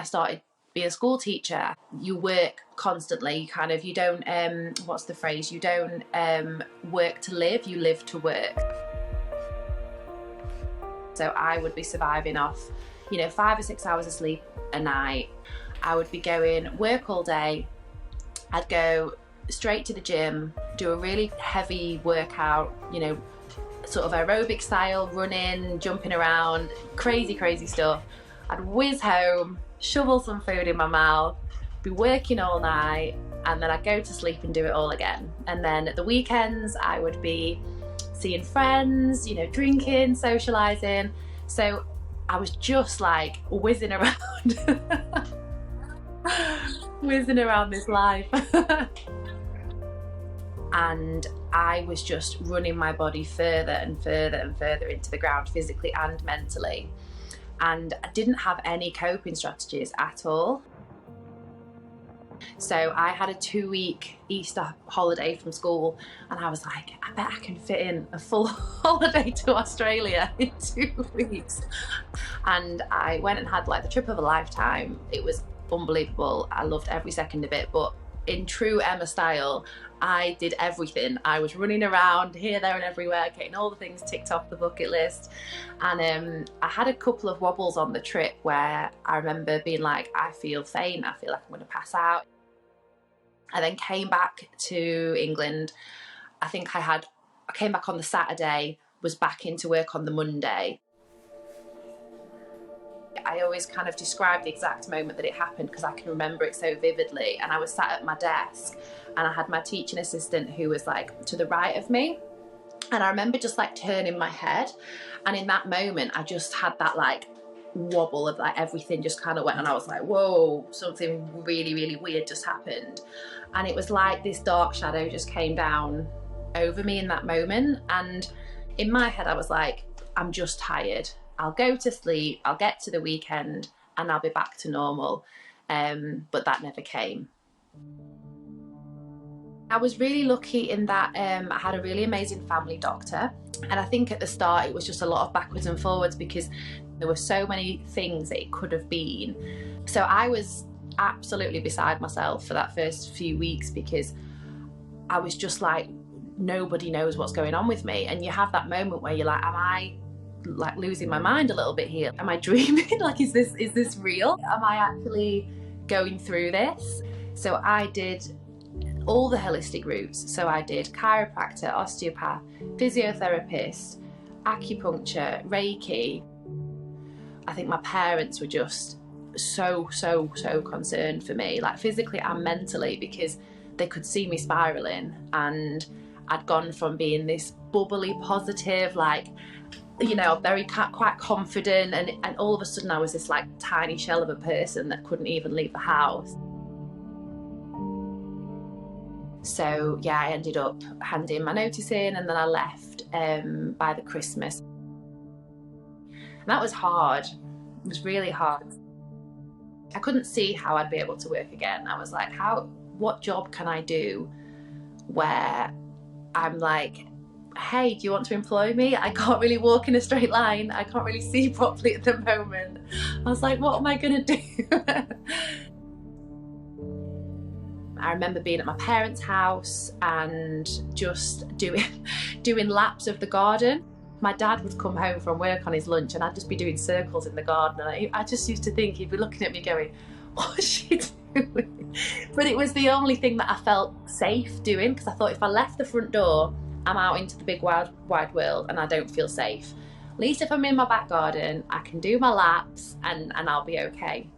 started being a school teacher, you work constantly. You don't, what's the phrase? You don't work to live, you live to work. So I would be surviving off, 5 or 6 hours of sleep a night. I would be going work all day. I'd go straight to the gym, do a really heavy workout, sort of aerobic style, running, jumping around, crazy stuff. I'd whiz home, shovel some food in my mouth, be working all night, and then I'd go to sleep and do it all again. And then at the weekends, I would be seeing friends, drinking, socialising. So I was just like whizzing around, whizzing around this life. And I was just running my body further and further and further into the ground, physically and mentally. And I didn't have any coping strategies at all. So I had a 2-week Easter holiday from school, and I was like, I bet I can fit in a full holiday to Australia in 2 weeks. And I went and had like the trip of a lifetime. It was unbelievable. I loved every second of it. But in true Emma style, I did everything. I was running around here, there and everywhere, getting all the things ticked off the bucket list. And I had a couple of wobbles on the trip where I remember being like, I feel faint, I feel like I'm going to pass out. I then came back to England. I think I came back on the Saturday, was back into work on the Monday. I always kind of describe the exact moment that it happened because I can remember it so vividly. And I was sat at my desk and I had my teaching assistant who was like to the right of me. And I remember just like turning my head. And in that moment, I just had that like wobble of like everything just kind of went, and I was like, whoa, something really, really weird just happened. And it was like this dark shadow just came down over me in that moment. And in my head, I was like, I'm just tired. I'll go to sleep, I'll get to the weekend and I'll be back to normal. But that never came. I was really lucky in that I had a really amazing family doctor. And I think at the start it was just a lot of backwards and forwards because there were so many things that it could have been. So I was absolutely beside myself for that first few weeks because I was just like, nobody knows what's going on with me. And you have that moment where you're like, am I like losing my mind a little bit here? Am I dreaming? Like, is this real? Am I actually going through this? So I did all the holistic routes. So I did chiropractor, osteopath, physiotherapist, acupuncture, Reiki. I think my parents were just so concerned for me, like physically and mentally, because they could see me spiraling. And I'd gone from being this bubbly, positive, like, very quite confident, and all of a sudden I was this like tiny shell of a person that couldn't even leave the house. So yeah, I ended up handing my notice in, and then I left by the Christmas. And that was hard. It was really hard. I couldn't see how I'd be able to work again. I was like, what job can I do where I'm like, hey, do you want to employ me? I can't really walk in a straight line. I can't really see properly at the moment. I was like, what am I gonna do? I remember being at my parents' house and just doing laps of the garden. My dad would come home from work on his lunch and I'd just be doing circles in the garden. And I just used to think he'd be looking at me going, what's she doing? But it was the only thing that I felt safe doing, because I thought if I left the front door, I'm out into the big wide world and I don't feel safe. At least if I'm in my back garden, I can do my laps and I'll be okay.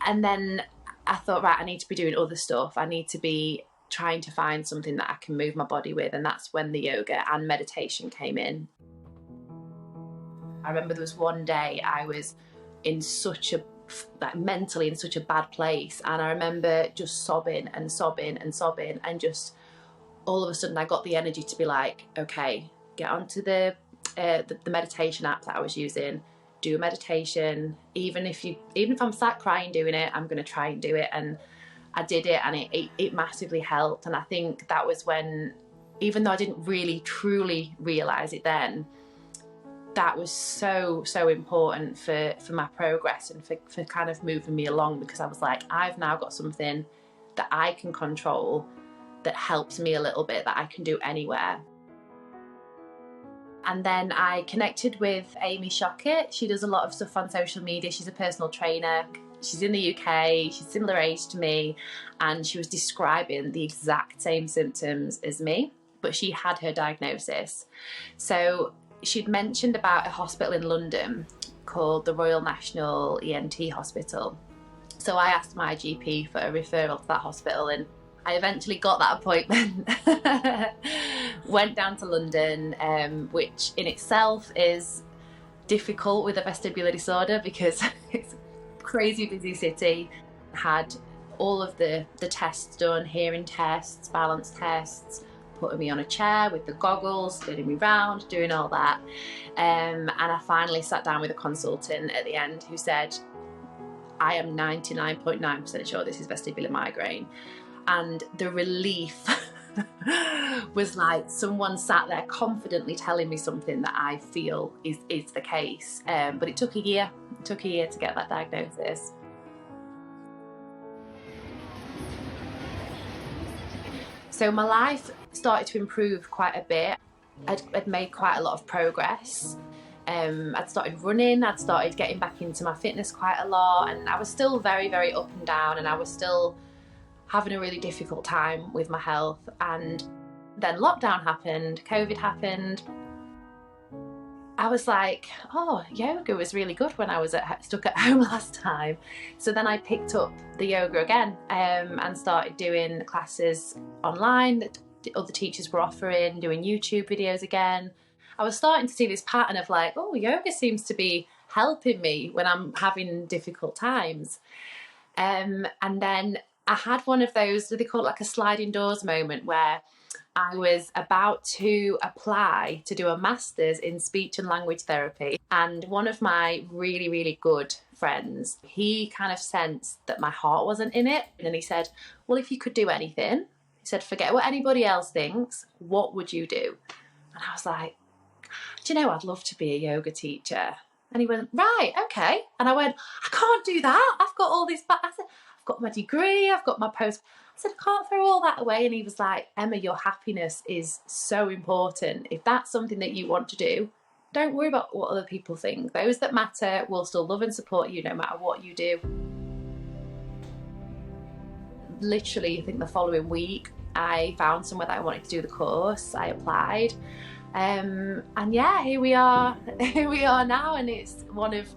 And then I thought, right, I need to be doing other stuff. I need to be trying to find something that I can move my body with. And that's when the yoga and meditation came in. I remember there was one day I was in mentally in such a bad place. And I remember just sobbing and just all of a sudden I got the energy to be like, okay, get onto the meditation app that I was using, do a meditation. Even if I'm sat crying doing it, I'm going to try and do it. And I did it, and it massively helped. And I think that was when, even though I didn't really truly realize it then, that was so important for my progress and for kind of moving me along, because I was like, I've now got something that I can control that helps me a little bit, that I can do anywhere. And then I connected with Amy Shockett. She does a lot of stuff on social media. She's a personal trainer. She's in the UK. She's similar age to me. And she was describing the exact same symptoms as me, but she had her diagnosis. So she'd mentioned about a hospital in London called the Royal National ENT Hospital. So I asked my GP for a referral to that hospital, and I eventually got that appointment. Went down to London, which in itself is difficult with a vestibular disorder because it's a crazy busy city. Had all of the tests done, hearing tests, balance tests, putting me on a chair with the goggles, spinning me round, doing all that. And I finally sat down with a consultant at the end who said, I am 99.9% sure this is vestibular migraine. And the relief was like someone sat there confidently telling me something that I feel is the case. But it took a year. It took a year to get that diagnosis. So my life started to improve quite a bit. I'd made quite a lot of progress. I'd started running, I'd started getting back into my fitness quite a lot, and I was still very up and down, and I was still having a really difficult time with my health. And then lockdown happened, COVID happened. I was like, oh, yoga was really good when I was stuck at home last time. So then I picked up the yoga again, and started doing classes online that the other teachers were offering, doing YouTube videos again. I was starting to see this pattern of like, oh, yoga seems to be helping me when I'm having difficult times. And then I had one of those, they call it like a sliding doors moment, where I was about to apply to do a master's in speech and language therapy. And one of my really good friends, he kind of sensed that my heart wasn't in it. And he said, well, if you could do anything, he said, forget what anybody else thinks, what would you do? And I was like, do you know, I'd love to be a yoga teacher. And he went, right, okay. And I went, I can't do that. I've got all this, I said, I've got my degree, I've got my post. I said, I can't throw all that away. And he was like, Emma, your happiness is so important. If that's something that you want to do, don't worry about what other people think. Those that matter will still love and support you no matter what you do. Literally, I think the following week, I found somewhere that I wanted to do the course. I applied. And yeah, here we are now, and it's one of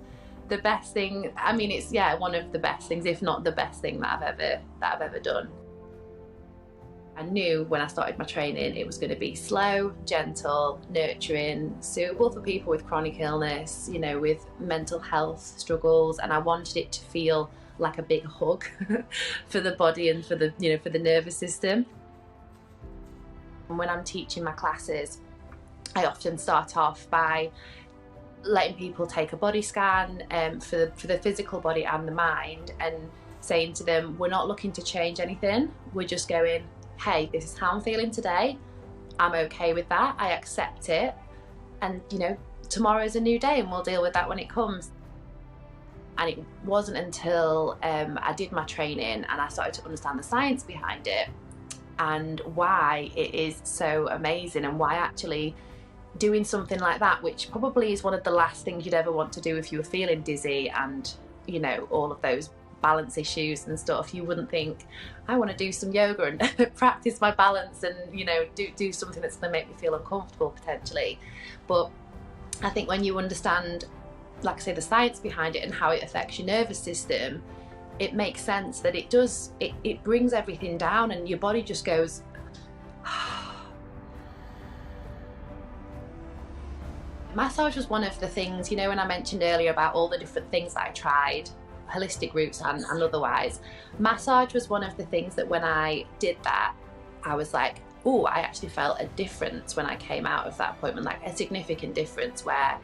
the best thing. I mean, it's one of the best things, if not the best thing that I've ever done. I knew when I started my training it was going to be slow, gentle, nurturing, suitable for people with chronic illness, you know, with mental health struggles, and I wanted it to feel like a big hug for the body and for the, you know, for the nervous system. And when I'm teaching my classes, I often start off by letting people take a body scan for the physical body and the mind, and saying to them, we're not looking to change anything, we're just going, hey, this is how I'm feeling today, I'm okay with that, I accept it, and you know, tomorrow's a new day and we'll deal with that when it comes. And it wasn't until I did my training and I started to understand the science behind it and why it is so amazing, and why actually doing something like that, which probably is one of the last things you'd ever want to do if you were feeling dizzy and, you know, all of those balance issues and stuff, you wouldn't think, I want to do some yoga and practice my balance and, you know, do something that's going to make me feel uncomfortable potentially. But I think when you understand, like I say, the science behind it and how it affects your nervous system, it makes sense that it brings everything down and your body just goes, Massage was one of the things, you know, when I mentioned earlier about all the different things that I tried, holistic routes and otherwise, massage was one of the things that when I did that, I was like, oh, I actually felt a difference when I came out of that appointment, like a significant difference, where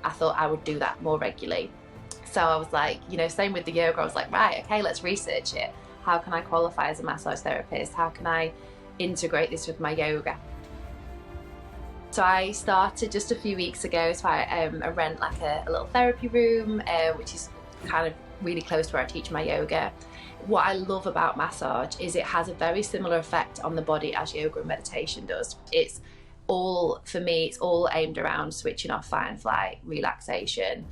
I thought I would do that more regularly. So I was like, you know, same with the yoga, I was like, right, okay, let's research it. How can I qualify as a massage therapist? How can I integrate this with my yoga? So I started just a few weeks ago. So I rent like a little therapy room, which is kind of really close to where I teach my yoga. What I love about massage is it has a very similar effect on the body as yoga and meditation does. It's all, for me, it's all aimed around switching off fight and flight, relaxation.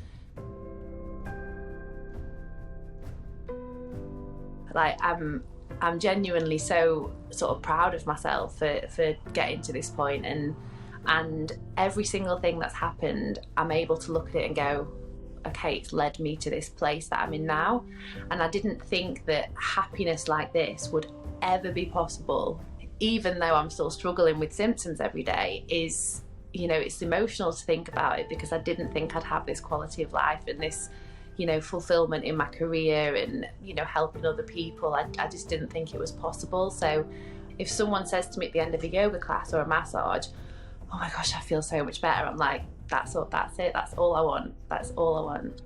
Like I'm genuinely so sort of proud of myself for getting to this point, and every single thing that's happened, I'm able to look at it and go, okay, it's led me to this place that I'm in now. And I didn't think that happiness like this would ever be possible, even though I'm still struggling with symptoms every day. Is, you know, it's emotional to think about it, because I didn't think I'd have this quality of life and this, you know, fulfillment in my career and, you know, helping other people. I just didn't think it was possible. So if someone says to me at the end of a yoga class or a massage, oh my gosh, I feel so much better, I'm like, that's it, that's all I want, that's all I want.